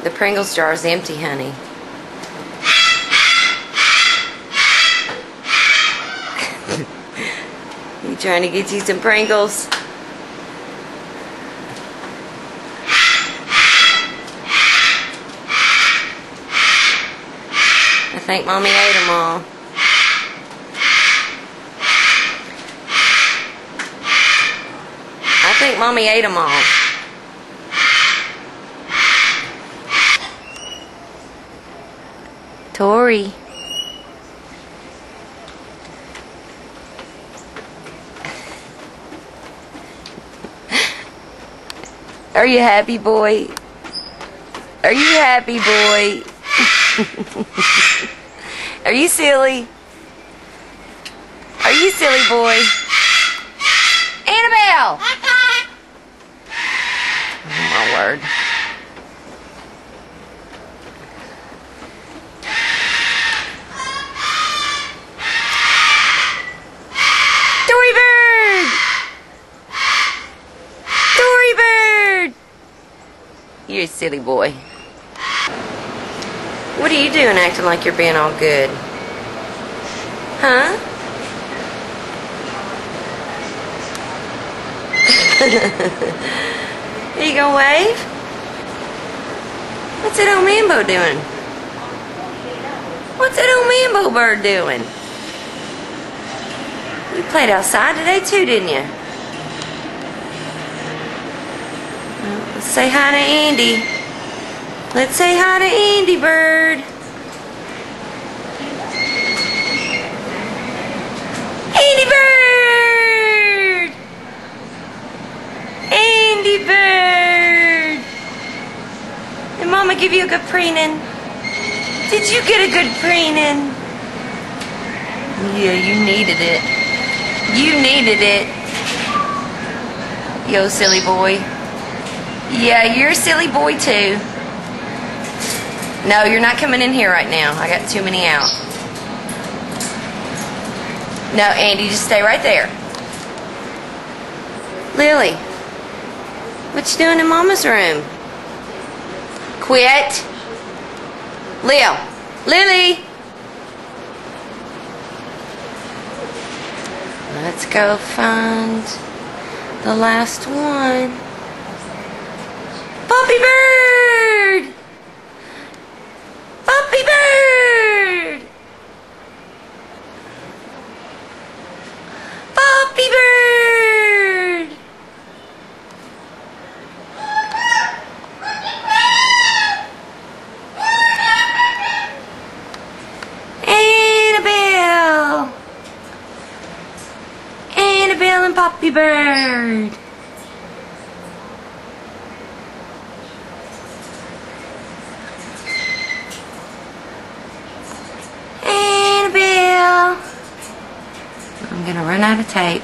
The Pringles jar is empty, honey. You trying to get you some Pringles? I think Mommy ate them all. I think Mommy ate them all. Tori. Are you happy, boy? Are you happy, boy? Are you silly? Are you silly, boy? Annabelle! Oh, my word. Dory Bird! Dory Bird! You're a silly boy. What are you doing acting like you're being all good? Huh? Are you gonna wave? What's that old Mambo doing? What's that old Mambo bird doing? You played outside today too, didn't you? Well, let's say hi to Andy. Let's say hi to Andy Bird. Andy Bird! Andy Bird! Did Mama give you a good preening? Did you get a good preening? Yeah, you needed it. You needed it. Yo, silly boy. Yeah, you're a silly boy too. No, you're not coming in here right now. I got too many out. No, Andy, just stay right there. Lily, what you doing in Mama's room? Quit. Leo. Lily. Let's go find the last one. Puppy Bird! Puppy Bird! Puppy Bird! Annabelle! Annabelle and Puppy Bird! I'm gonna run out of tape.